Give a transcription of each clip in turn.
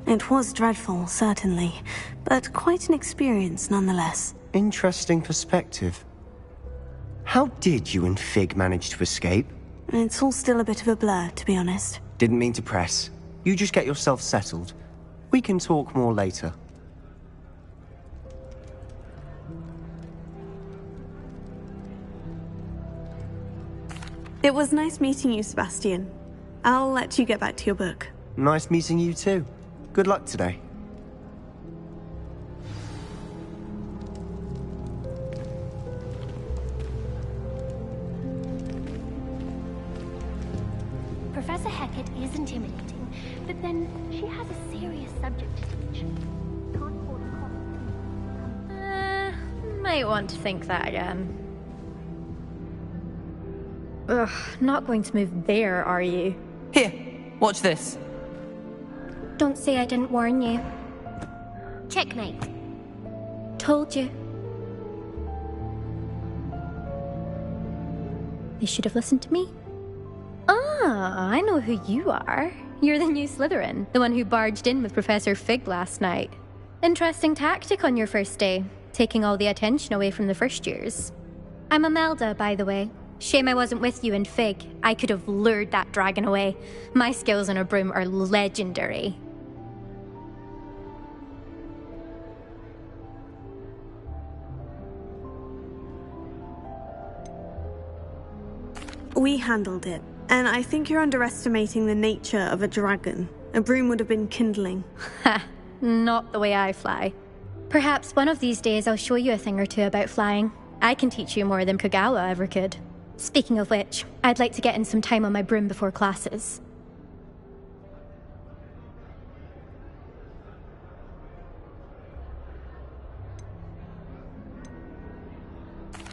It was dreadful, certainly, but quite an experience nonetheless. Interesting perspective. How did you and Fig manage to escape? It's all still a bit of a blur, to be honest. Didn't mean to press. You just get yourself settled. We can talk more later. It was nice meeting you, Sebastian. I'll let you get back to your book. Nice meeting you too. Good luck today. Professor Hecat is intimidating, but then she has a serious subject to teach. Can't afford a Might want to think that again. Ugh, not going to move there, are you? Here, watch this. Don't say I didn't warn you. Checkmate. Told you. They should have listened to me. Ah, I know who you are. You're the new Slytherin, the one who barged in with Professor Fig last night. Interesting tactic on your first day, taking all the attention away from the first years. I'm Imelda, by the way. Shame I wasn't with you in Fig. I could have lured that dragon away. My skills on a broom are legendary. We handled it, and I think you're underestimating the nature of a dragon. A broom would have been kindling. Ha, not the way I fly. Perhaps one of these days I'll show you a thing or two about flying. I can teach you more than Kagawa ever could. Speaking of which, I'd like to get in some time on my broom before classes.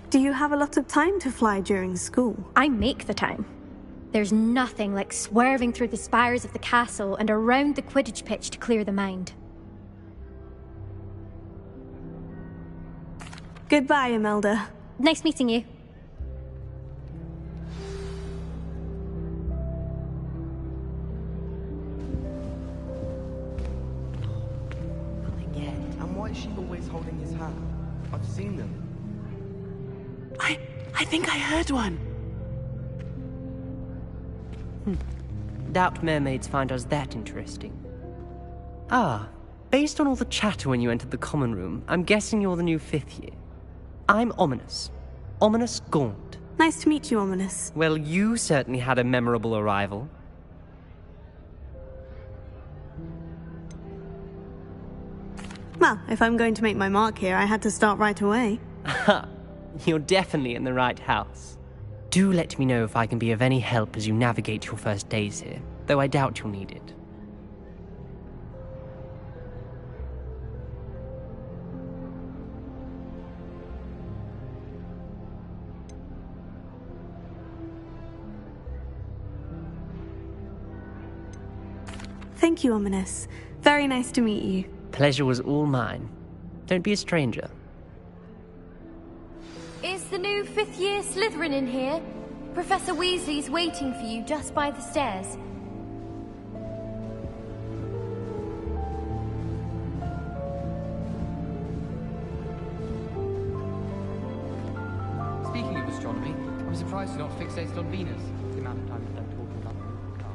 Do you have a lot of time to fly during school? I make the time. There's nothing like swerving through the spires of the castle and around the Quidditch pitch to clear the mind. Goodbye, Imelda. Nice meeting you. And why is she always holding his hand? I've seen them. I think I heard one. Doubt mermaids find us that interesting. Ah, based on all the chatter when you entered the common room, I'm guessing you're the new 5th year. I'm Ominous. Ominous Gaunt. Nice to meet you, Ominous. Well, you certainly had a memorable arrival. Well, if I'm going to make my mark here, I had to start right away. Ha! You're definitely in the right house. Do let me know if I can be of any help as you navigate your first days here, though I doubt you'll need it. Thank you, Ominous. Very nice to meet you. Pleasure was all mine. Don't be a stranger. Is the new 5th year Slytherin in here? Professor Weasley's waiting for you just by the stairs. Speaking of astronomy, I'm surprised you're not fixated on Venus. The amount of time you spent talking about the car.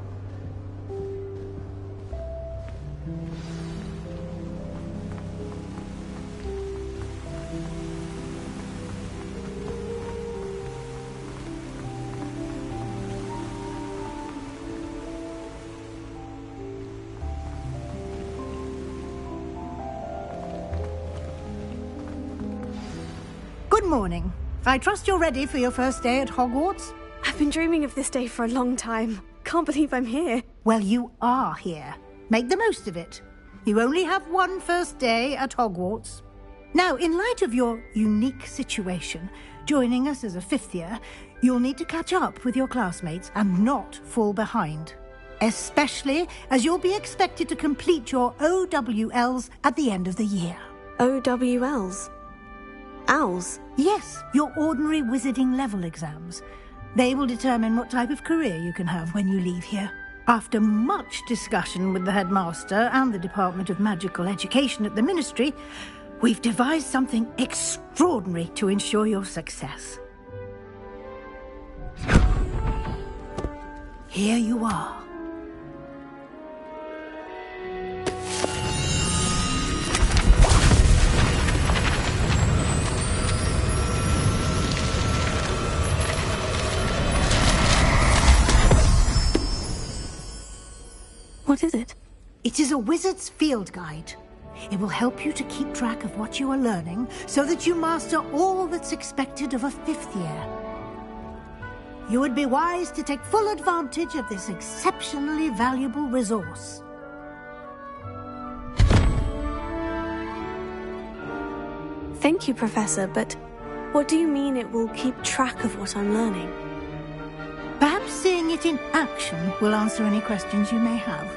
Good morning. I trust you're ready for your first day at Hogwarts? I've been dreaming of this day for a long time. Can't believe I'm here. Well, you are here. Make the most of it. You only have one first day at Hogwarts. Now, in light of your unique situation, joining us as a 5th year, you'll need to catch up with your classmates and not fall behind. Especially as you'll be expected to complete your OWLs at the end of the year. OWLs? Owls? Yes, your ordinary wizarding level exams. They will determine what type of career you can have when you leave here. After much discussion with the headmaster and the Department of Magical Education at the Ministry, we've devised something extraordinary to ensure your success. Here you are. What is it? It is a wizard's field guide. It will help you to keep track of what you are learning so that you master all that's expected of a 5th year. You would be wise to take full advantage of this exceptionally valuable resource. Thank you, Professor, but what do you mean it will keep track of what I'm learning? Perhaps seeing it in action will answer any questions you may have.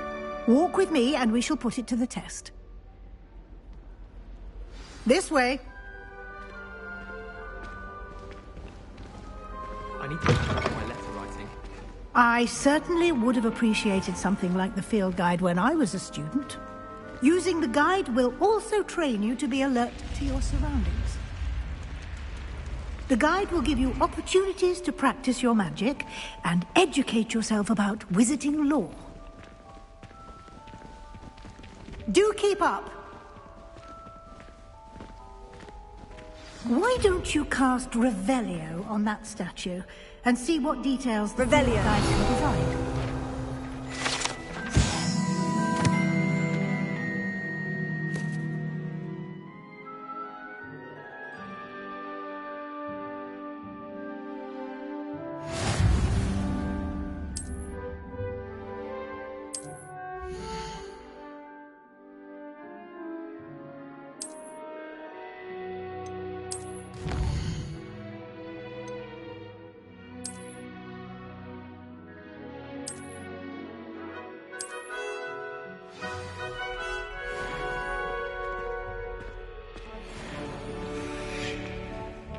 Walk with me and we shall put it to the test. This way. I need to check my letter writing. I certainly would have appreciated something like the field guide when I was a student. Using the guide will also train you to be alert to your surroundings. The guide will give you opportunities to practice your magic and educate yourself about wizarding lore. Do keep up! Why don't you cast Revelio on that statue and see what details the field guide can provide?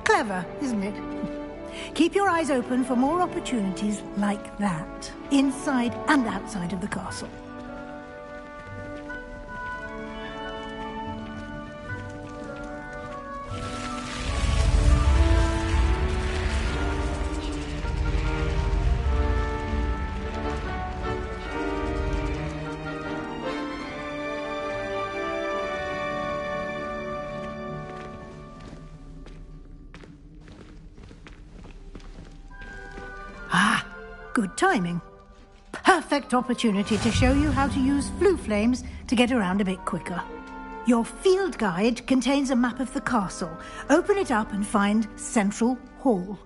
Clever, isn't it? Keep your eyes open for more opportunities like that, inside and outside of the castle. Good timing. Perfect opportunity to show you how to use flue flames to get around a bit quicker. Your field guide contains a map of the castle. Open it up and find Central Hall.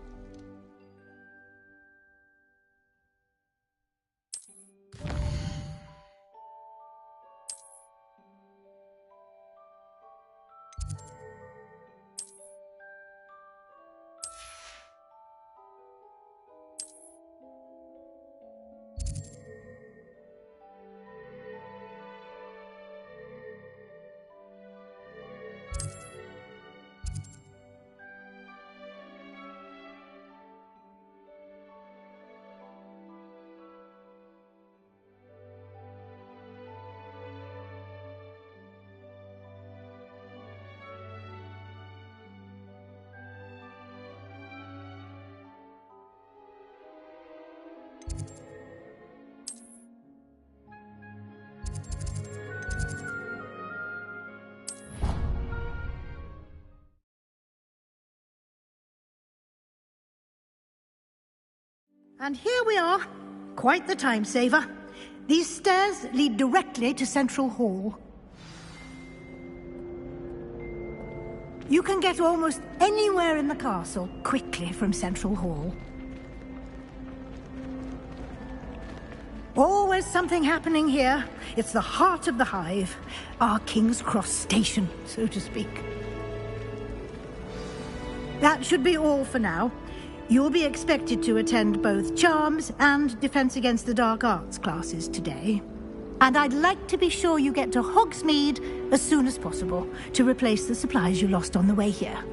And here we are. Quite the time saver. These stairs lead directly to Central Hall. You can get almost anywhere in the castle quickly from Central Hall. Always something happening here. It's the heart of the hive. Our King's Cross station, so to speak. That should be all for now. You'll be expected to attend both Charms and Defense Against the Dark Arts classes today. And I'd like to be sure you get to Hogsmeade as soon as possible to replace the supplies you lost on the way here.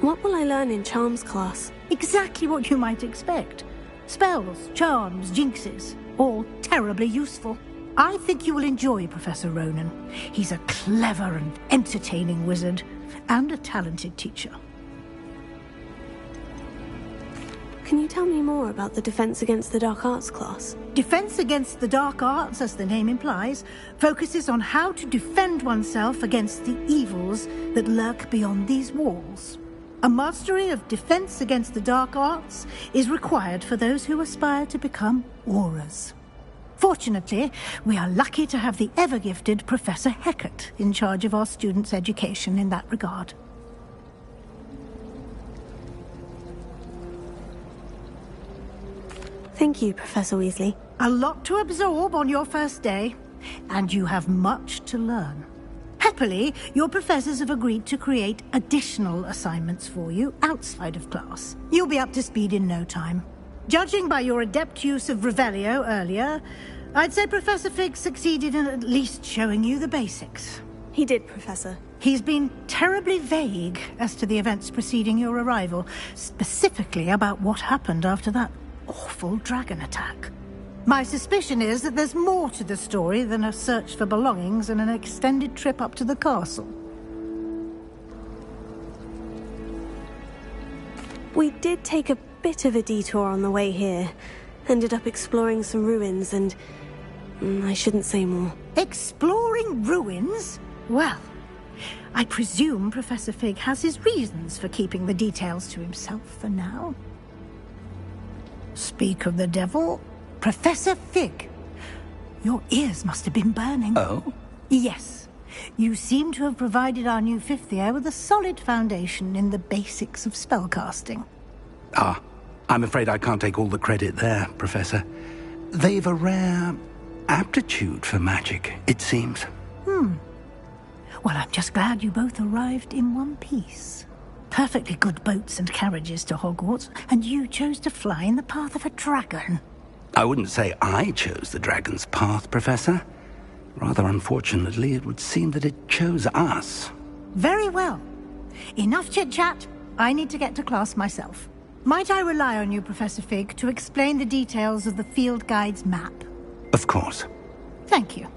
What will I learn in charms class? Exactly what you might expect. Spells, charms, jinxes, all terribly useful. I think you will enjoy Professor Ronan. He's a clever and entertaining wizard, and a talented teacher. Can you tell me more about the Defense Against the Dark Arts class? Defense Against the Dark Arts, as the name implies, focuses on how to defend oneself against the evils that lurk beyond these walls. A mastery of Defense Against the Dark Arts is required for those who aspire to become auras. Fortunately, we are lucky to have the ever-gifted Professor Hecat in charge of our students' education in that regard. Thank you, Professor Weasley. A lot to absorb on your first day, and you have much to learn. Happily, your professors have agreed to create additional assignments for you outside of class. You'll be up to speed in no time. Judging by your adept use of Revelio earlier, I'd say Professor Fig succeeded in at least showing you the basics. He did, Professor. He's been terribly vague as to the events preceding your arrival, specifically about what happened after that awful dragon attack. My suspicion is that there's more to the story than a search for belongings and an extended trip up to the castle. We did take a bit of a detour on the way here. Ended up exploring some ruins and... I shouldn't say more. Exploring ruins? Well, I presume Professor Fig has his reasons for keeping the details to himself for now. Speak of the devil, Professor Fig. Your ears must have been burning. Oh? Yes. You seem to have provided our new fifth year with a solid foundation in the basics of spellcasting. Ah, I'm afraid I can't take all the credit there, Professor. They've a rare aptitude for magic, it seems. Well, I'm just glad you both arrived in one piece. Perfectly good boats and carriages to Hogwarts, and you chose to fly in the path of a dragon. I wouldn't say I chose the dragon's path, Professor. Rather unfortunately, it would seem that it chose us. Very well. Enough chit-chat. I need to get to class myself. Might I rely on you, Professor Fig, to explain the details of the field guide's map? Of course. Thank you.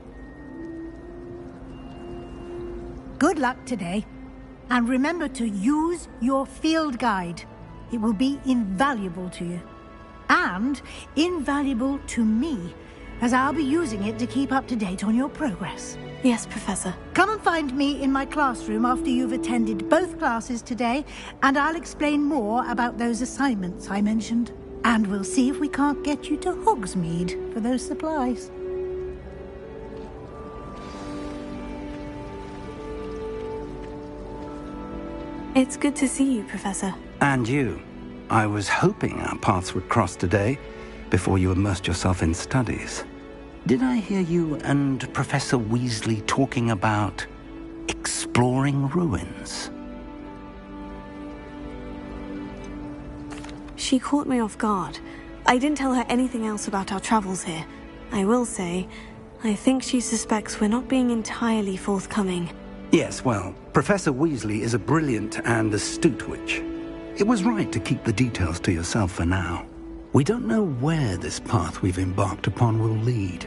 Good luck today. And remember to use your field guide. It will be invaluable to you. And invaluable to me, as I'll be using it to keep up to date on your progress. Yes, Professor. Come and find me in my classroom after you've attended both classes today, and I'll explain more about those assignments I mentioned. And we'll see if we can't get you to Hogsmeade for those supplies. It's good to see you, Professor. And you. I was hoping our paths would cross today, before you immersed yourself in studies. Did I hear you and Professor Weasley talking about exploring ruins? She caught me off guard. I didn't tell her anything else about our travels here. I will say, I think she suspects we're not being entirely forthcoming. Yes, well, Professor Weasley is a brilliant and astute witch. It was right to keep the details to yourself for now. We don't know where this path we've embarked upon will lead.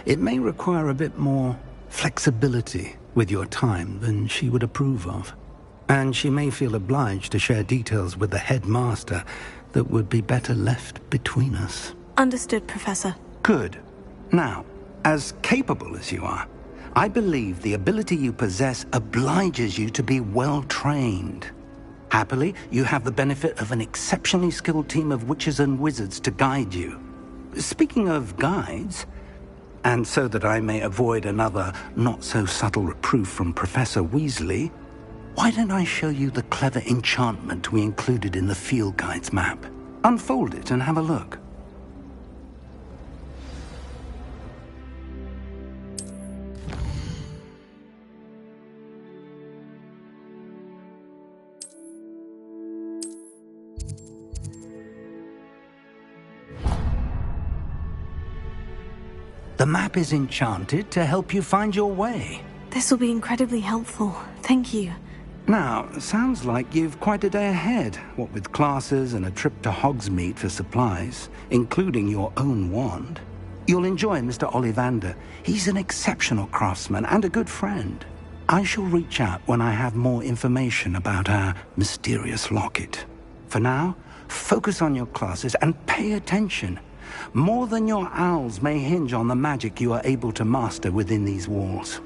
It may require a bit more flexibility with your time than she would approve of. And she may feel obliged to share details with the headmaster that would be better left between us. Understood, Professor. Good. Now, as capable as you are, I believe the ability you possess obliges you to be well-trained. Happily, you have the benefit of an exceptionally skilled team of witches and wizards to guide you. Speaking of guides, and so that I may avoid another not-so-subtle reproof from Professor Weasley, why don't I show you the clever enchantment we included in the field guide's map? Unfold it and have a look. The map is enchanted to help you find your way. This will be incredibly helpful. Thank you. Now, sounds like you've quite a day ahead, what with classes and a trip to Hogsmeade for supplies, including your own wand. You'll enjoy Mr. Ollivander. He's an exceptional craftsman and a good friend. I shall reach out when I have more information about our mysterious locket. For now, focus on your classes and pay attention. More than your owls may hinge on the magic you are able to master within these walls.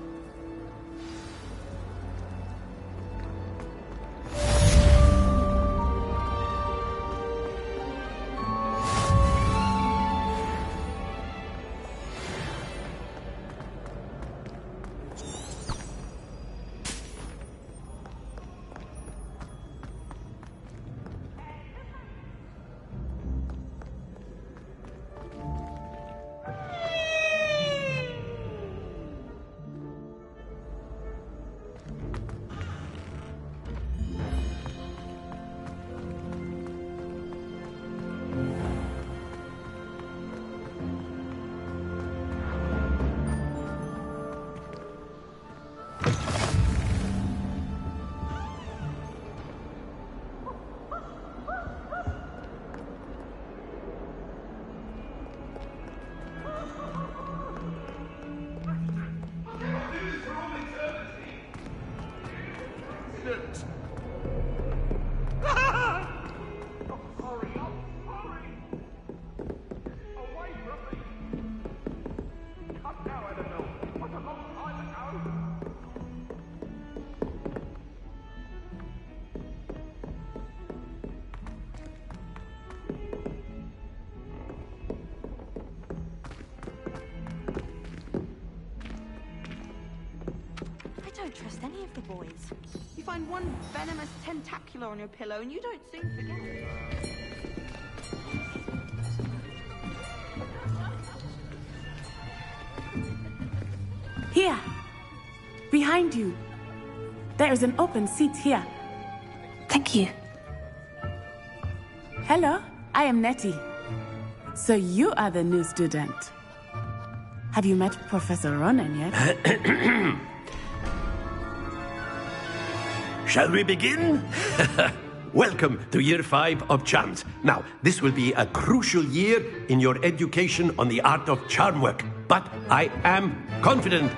I don't trust any of the boys. You find one venomous tentacular on your pillow and you don't soon forget it. Here! Behind you! There is an open seat here. Thank you. Hello, I am Nettie. So you are the new student. Have you met Professor Ronan yet? Shall we begin? Welcome to Year 5 of Charms. Now, this will be a crucial year in your education on the art of charm work. But I am confident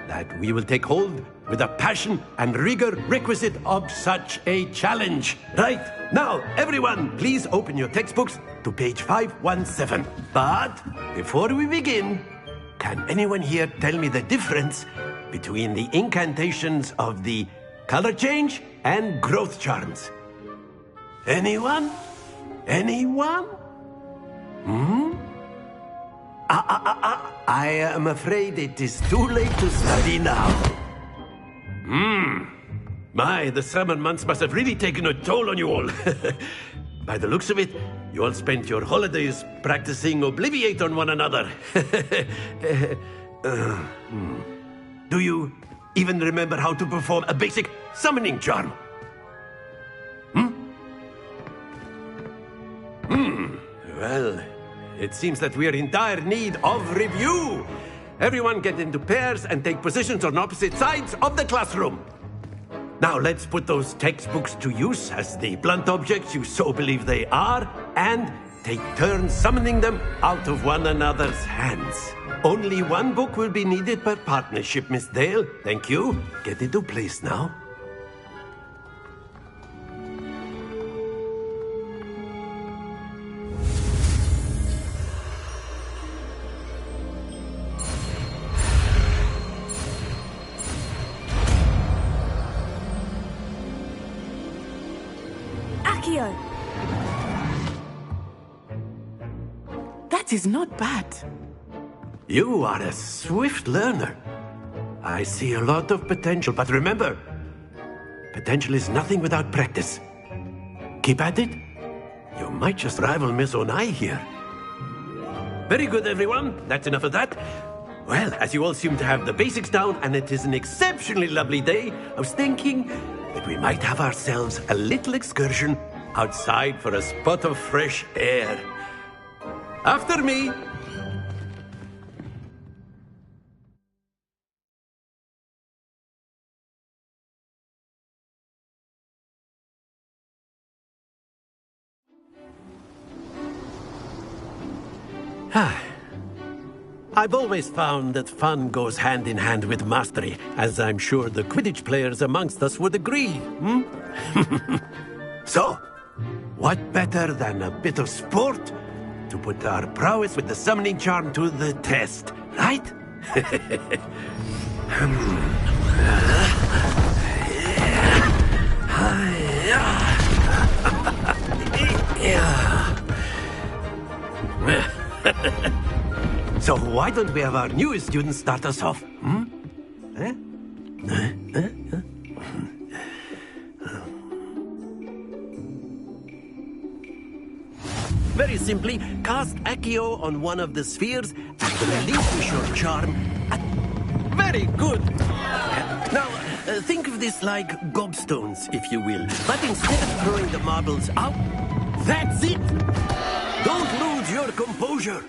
that we will take hold with the passion and rigor requisite of such a challenge. Right, now, everyone, please open your textbooks to page 517. But before we begin, can anyone here tell me the difference between the incantations of the color change and growth charms? Anyone? Anyone? I am afraid it is too late to study now. My, the summer months must have really taken a toll on you all. By the looks of it, you all spent your holidays practicing Obliviate on one another. Do you even remember how to perform a basic summoning charm? Well, it seems that we are in dire need of review. Everyone get into pairs and take positions on opposite sides of the classroom. Now let's put those textbooks to use as the blunt objects you so believe they are, and take turns summoning them out of one another's hands. Only one book will be needed per partnership, Miss Dale. Thank you. Get into place now. Akio! That is not bad. You are a swift learner. I see a lot of potential, but remember, potential is nothing without practice. Keep at it. You might just rival Miss Onai here. Very good, everyone. That's enough of that. Well, as you all seem to have the basics down, and it is an exceptionally lovely day, I was thinking that we might have ourselves a little excursion outside for a spot of fresh air. After me. I've always found that fun goes hand in hand with mastery, as I'm sure the Quidditch players amongst us would agree, hmm? So, what better than a bit of sport to put our prowess with the summoning charm to the test, right? So why don't we have our newest student start us off? Hmm? Very simply, cast Accio on one of the spheres and relinquish your charm. Very good! Now, think of this like gobstones, if you will. But instead of throwing the marbles out, that's it! Don't lose your composure!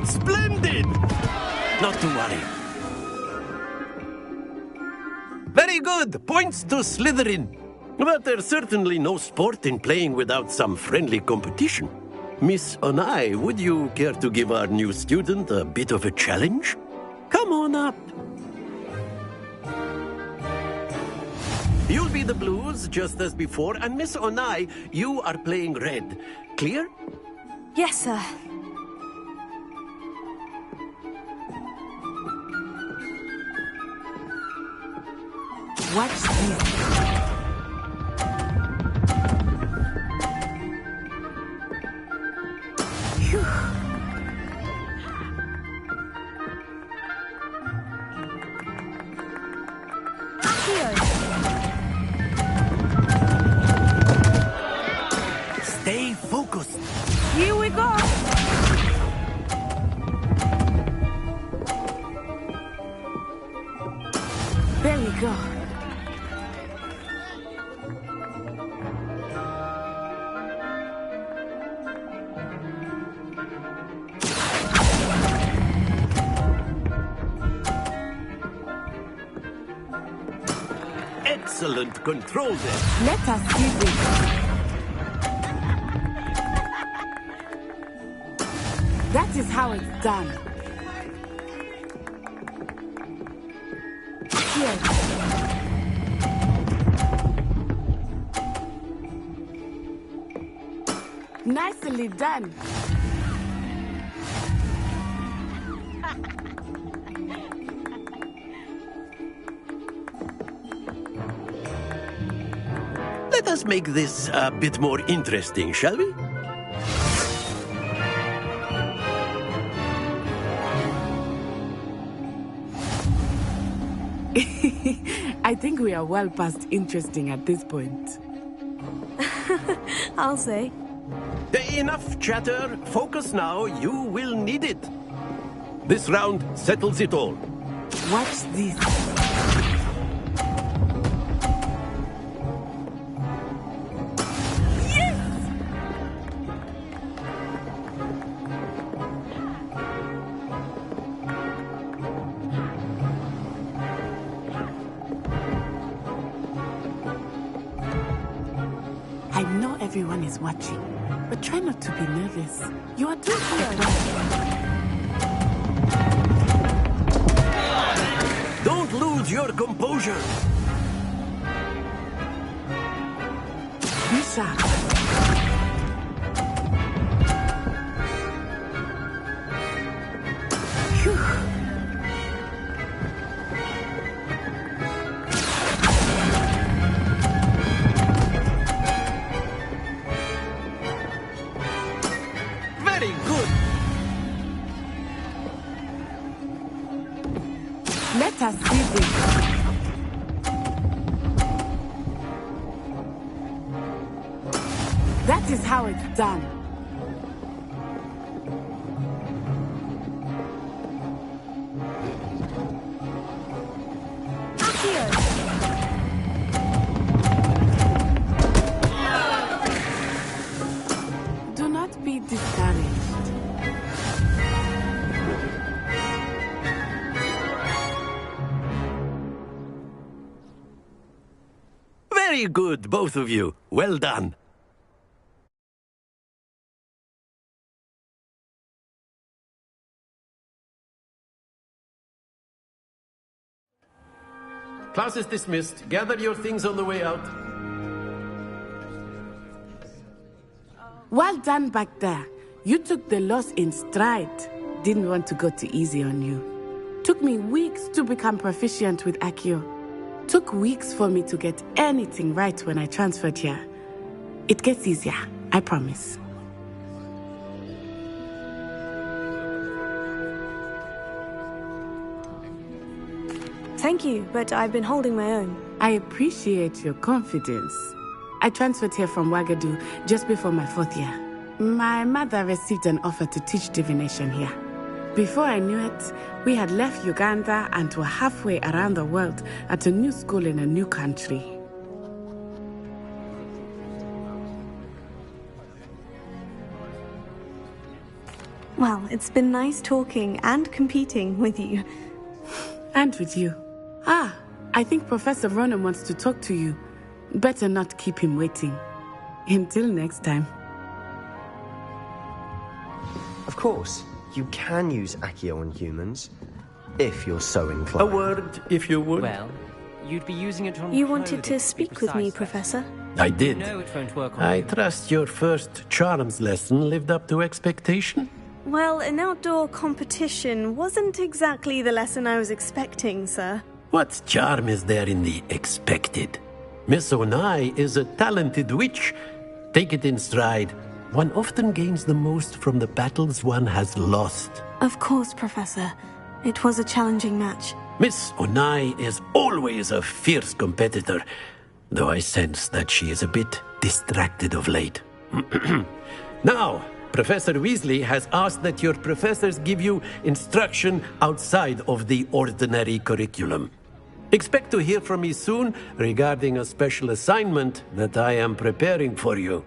Splendid! Not to worry. Very good! Points to Slytherin. But there's certainly no sport in playing without some friendly competition. Miss Onai, would you care to give our new student a bit of a challenge? Come on up. You'll be the blues, just as before, and Miss Onai, you are playing red. Clear? Yes, sir. Watch this. Stay focused. Here we go. There we go. Excellent control there. Let us see this. That is how it's done. Here. Nicely done. Let us make this a bit more interesting, shall we? I think we are well past interesting at this point. I'll say. Enough chatter. Focus now. You will need it. This round settles it all. Watch this. I know everyone is watching, but try not to be nervous. You are doing quite well. Don't lose your composure. Be sharp. Very good. Let us see this. That is how it's done. Do not be discouraged. Very good, both of you. Well done. Class is dismissed. Gather your things on the way out. Well done back there. You took the loss in stride. Didn't want to go too easy on you. Took me weeks to become proficient with Accio. Took weeks for me to get anything right when I transferred here. It gets easier, I promise. Thank you, but I've been holding my own. I appreciate your confidence. I transferred here from Wagadu just before my 4th year. My mother received an offer to teach divination here. Before I knew it, we had left Uganda and were halfway around the world at a new school in a new country. Well, it's been nice talking and competing with you. And with you. Ah, I think Professor Ronan wants to talk to you. Better not keep him waiting. Until next time. Of course, you can use Accio on humans, if you're so inclined. A word, if you would. Well, you'd be using it on You wanted to clothing, speak with me, precise. Professor? I did. No, it won't work on I you. trust your first charms lesson lived up to expectation? Well, an outdoor competition wasn't exactly the lesson I was expecting, sir. What charm is there in the expected? Miss Onai is a talented witch. Take it in stride. One often gains the most from the battles one has lost. Of course, Professor. It was a challenging match. Miss Onai is always a fierce competitor, though I sense that she is a bit distracted of late. Now, Professor Weasley has asked that your professors give you instruction outside of the ordinary curriculum. Expect to hear from me soon regarding a special assignment that I am preparing for you.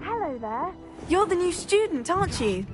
Hello there. You're the new student, aren't you?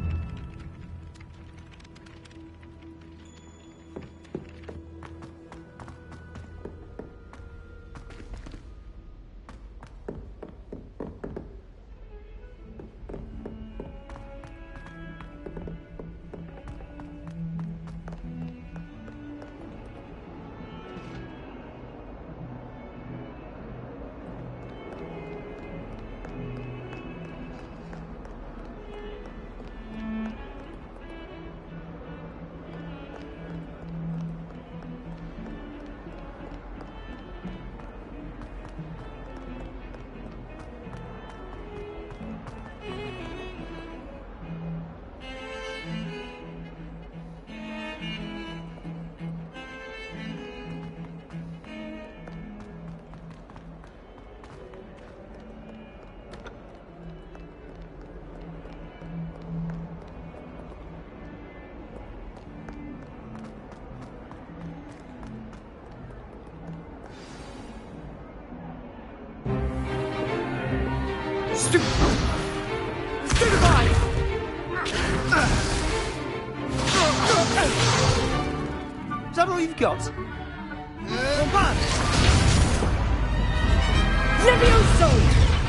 Is that all you've got?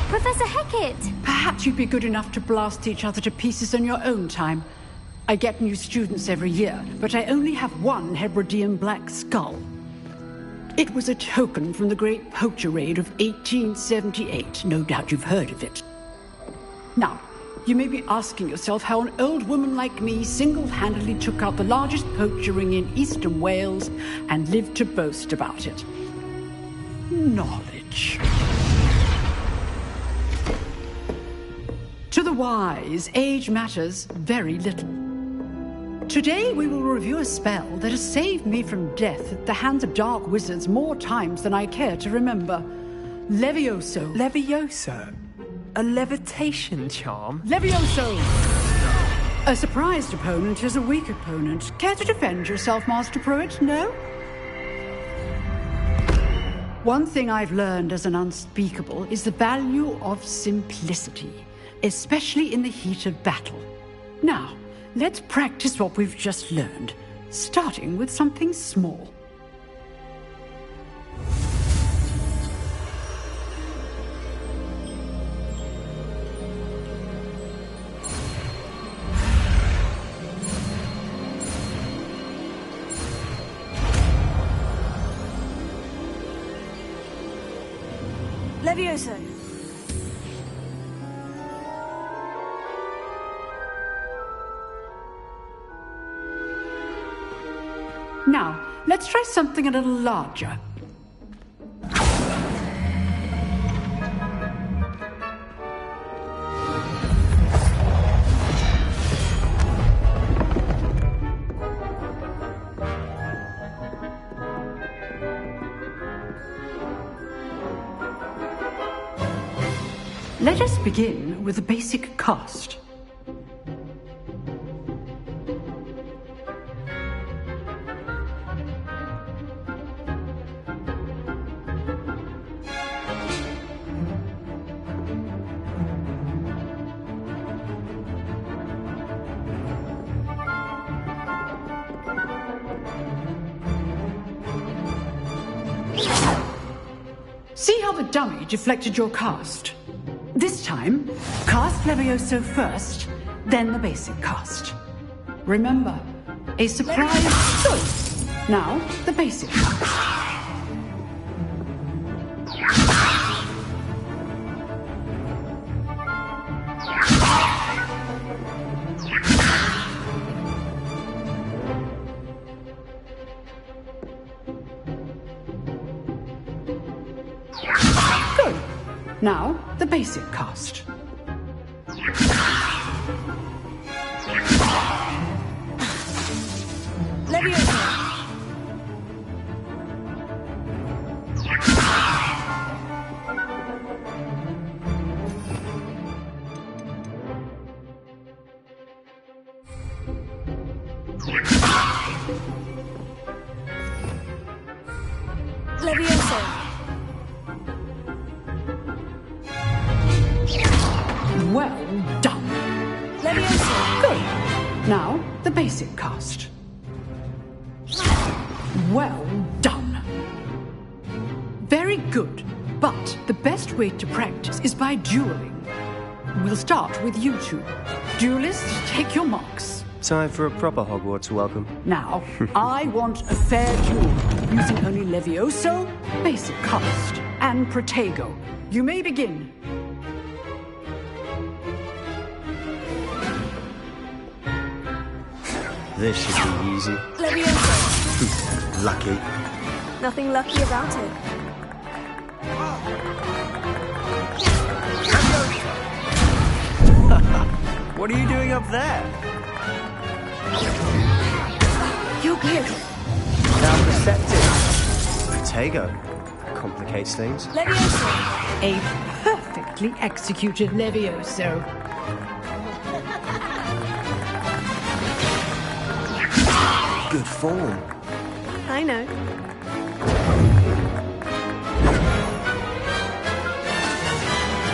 Professor Hecat! Perhaps you'd be good enough to blast each other to pieces in your own time. I get new students every year, but I only have one Hebridean black skull. It was a token from the Great Poacher Raid of 1878. No doubt you've heard of it. Now, you may be asking yourself how an old woman like me single-handedly took out the largest poacher ring in eastern Wales and lived to boast about it. Knowledge. To the wise, age matters very little. Today we will review a spell that has saved me from death at the hands of dark wizards more times than I care to remember. Levioso. Levioso? A levitation charm? Levioso! A surprised opponent is a weak opponent. Care to defend yourself, Master Pruitt? No? One thing I've learned as an unspeakable is the value of simplicity, especially in the heat of battle. Now, let's practice what we've just learned, starting with something small. Levioso. Now, let's try something a little larger. Let us begin with the basic cast. See how the dummy deflected your cast? This time, cast Levioso first, then the basic cast. Remember, a surprise. Good. Now, the basic cast. Good. Now, the basic cast. Levioso. Levioso. Well done. Levioso. Good. Now, the basic cast. Well done. Very good. But the best way to practice is by dueling. We'll start with you two. Duelists, take your marks. Time for a proper Hogwarts welcome. Now, I want a fair duel, using only Levioso, basic cast, and Protego. You may begin. This should be easy. Levioso. Lucky. Nothing lucky about it. What are you doing up there? You're good. Now perceptive. Protego. Complicates things. Levioso. A perfectly executed Levioso. Good form. I know.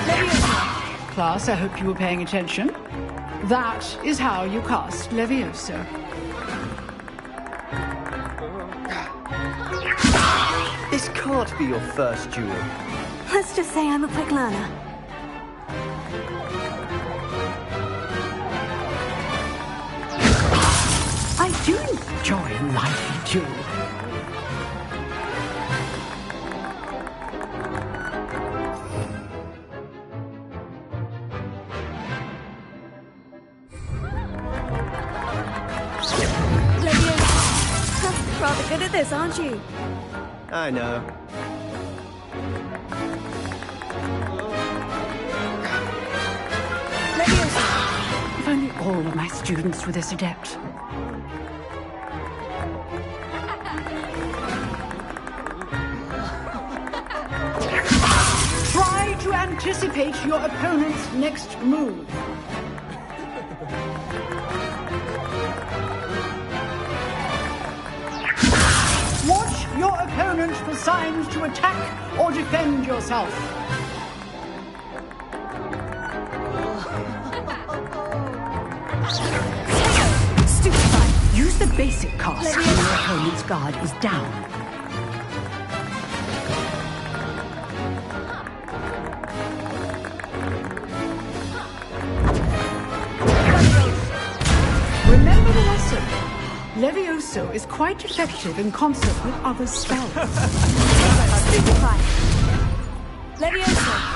Levioso. Class, I hope you were paying attention. That is how you cast Levioso. This can't be your first duel. Let's just say I'm a quick learner. I do enjoy a lively duel. Levioso. Rather good at this, aren't you? I know. Levioso. If only all of my students were this adept. anticipate your opponent's next move. Watch your opponent for signs to attack or defend yourself. Stupefy. Use the basic cast when your opponent's guard is down. Remember the lesson. Levioso is quite effective in concert with other spells. Stupefy. Levioso.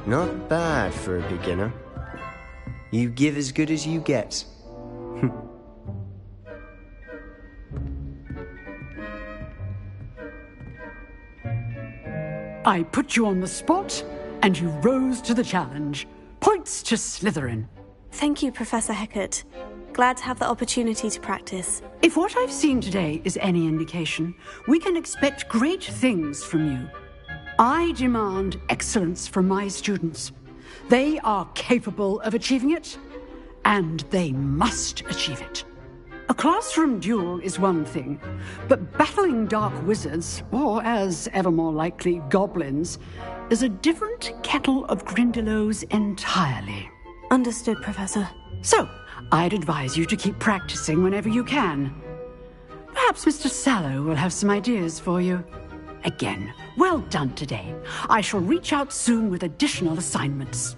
Not bad for a beginner. You give as good as you get. I put you on the spot, and you rose to the challenge. Points to Slytherin. Thank you, Professor Hecat. Glad to have the opportunity to practice. If what I've seen today is any indication, we can expect great things from you. I demand excellence from my students. They are capable of achieving it, and they must achieve it. A classroom duel is one thing, but battling dark wizards, or as ever more likely, goblins, is a different kettle of Grindylows entirely. Understood, Professor. So, I'd advise you to keep practicing whenever you can. Perhaps Mr. Sallow will have some ideas for you. Again, well done today. I shall reach out soon with additional assignments.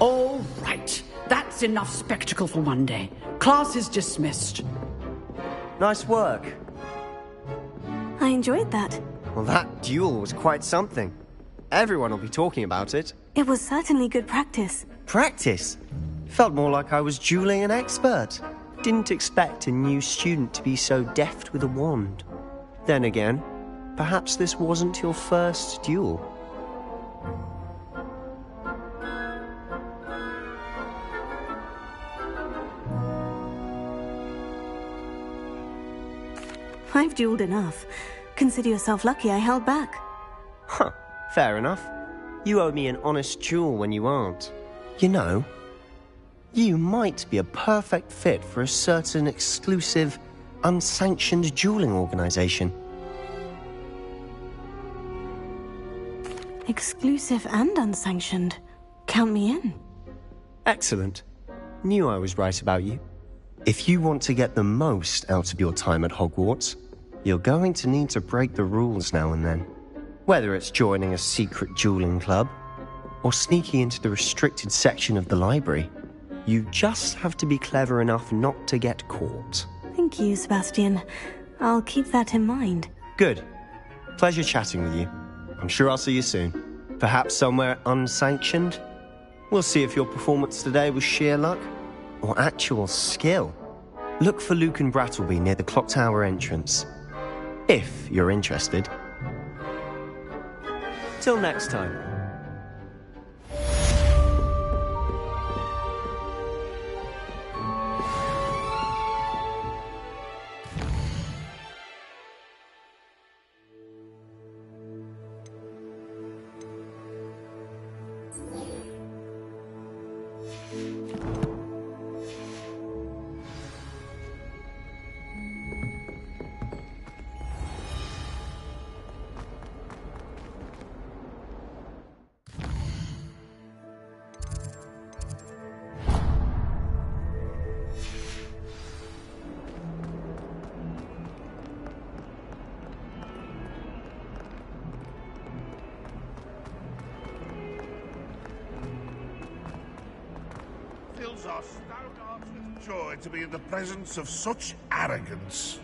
All right. That's enough spectacle for one day. Class is dismissed. Nice work. I enjoyed that. Well, that duel was quite something. Everyone will be talking about it. It was certainly good practice. Practice? Felt more like I was dueling an expert. Didn't expect a new student to be so deft with a wand. Then again, perhaps this wasn't your first duel. I've dueled enough. Consider yourself lucky I held back. Huh, fair enough. You owe me an honest duel when you aren't. You know, you might be a perfect fit for a certain exclusive, unsanctioned dueling organization. Exclusive and unsanctioned. Count me in. Excellent. Knew I was right about you. If you want to get the most out of your time at Hogwarts, you're going to need to break the rules now and then. Whether it's joining a secret dueling club, or sneaking into the restricted section of the library, you just have to be clever enough not to get caught. Thank you, Sebastian. I'll keep that in mind. Good. Pleasure chatting with you. I'm sure I'll see you soon. Perhaps somewhere unsanctioned? We'll see if your performance today was sheer luck or actual skill. Look for Luke and Brattleby near the clock tower entrance. If you're interested. Till next time. Fills our stout hearts with joy to be in the presence of such arrogance.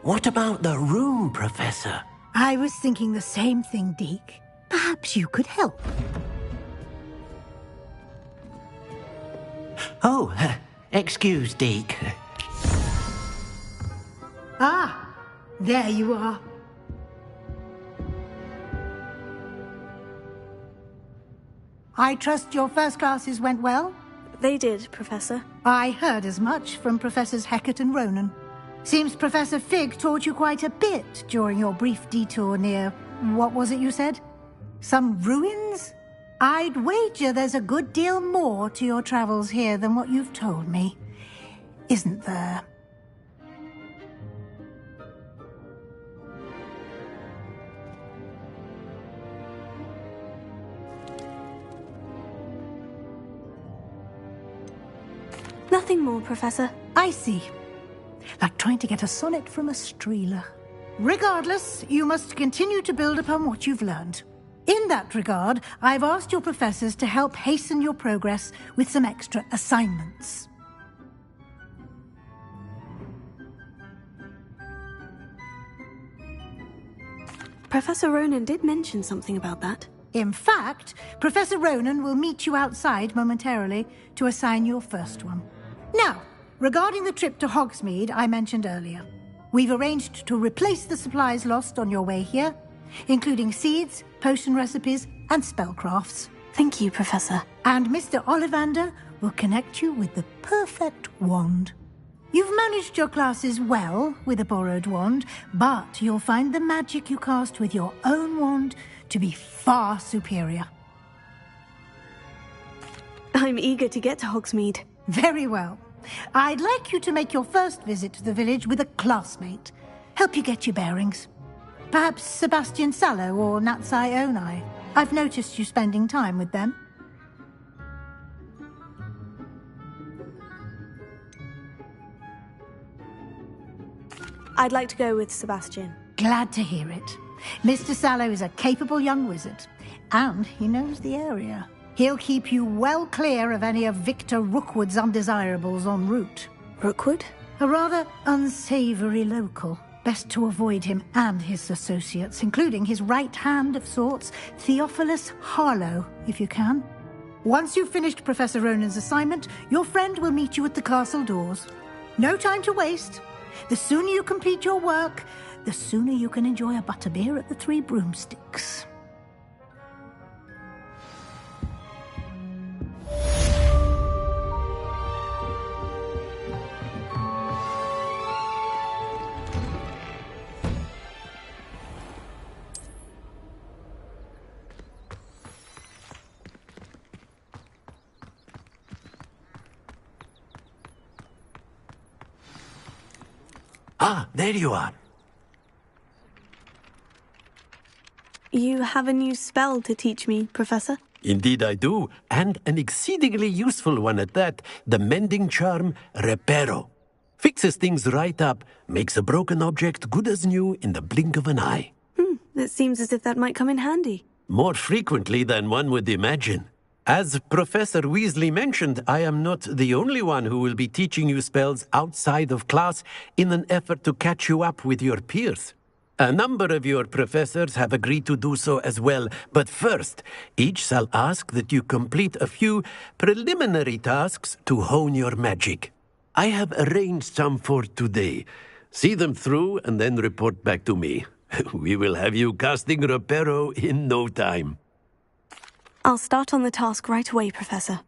What about the room, Professor? I was thinking the same thing, Deke. Perhaps you could help. Oh, excuse, Deke. Ah, there you are. I trust your first classes went well? They did, Professor. I heard as much from Professors Hecat and Ronan. Seems Professor Fig taught you quite a bit during your brief detour near... what was it you said? Some ruins? I'd wager there's a good deal more to your travels here than what you've told me. Isn't there? Nothing more, Professor. I see. Like trying to get a sonnet from a streeler. Regardless, you must continue to build upon what you've learned. In that regard, I've asked your professors to help hasten your progress with some extra assignments. Professor Ronan did mention something about that. In fact, Professor Ronan will meet you outside momentarily to assign your first one. Now, regarding the trip to Hogsmeade I mentioned earlier, we've arranged to replace the supplies lost on your way here, including seeds, potion recipes, and spellcrafts. Thank you, Professor. And Mr. Ollivander will connect you with the perfect wand. You've managed your classes well with a borrowed wand, but you'll find the magic you cast with your own wand to be far superior. I'm eager to get to Hogsmeade. Very well. I'd like you to make your first visit to the village with a classmate. Help you get your bearings. Perhaps Sebastian Sallow or Natsai Onai. I've noticed you spending time with them. I'd like to go with Sebastian. Glad to hear it. Mr. Sallow is a capable young wizard, and he knows the area. He'll keep you well clear of any of Victor Rookwood's undesirables en route. Rookwood? A rather unsavory local. Best to avoid him and his associates, including his right hand of sorts, Theophilus Harlow, if you can. Once you've finished Professor Ronan's assignment, your friend will meet you at the castle doors. No time to waste. The sooner you complete your work, the sooner you can enjoy a butterbeer at the Three Broomsticks. Ah, there you are. You have a new spell to teach me, Professor? Indeed I do, and an exceedingly useful one at that, the mending charm Reparo. Fixes things right up, makes a broken object good as new in the blink of an eye. It seems as if that might come in handy. More frequently than one would imagine. As Professor Weasley mentioned, I am not the only one who will be teaching you spells outside of class in an effort to catch you up with your peers. A number of your professors have agreed to do so as well, but first, each shall ask that you complete a few preliminary tasks to hone your magic. I have arranged some for today. See them through and then report back to me. We will have you casting Reparo in no time. I'll start on the task right away, Professor.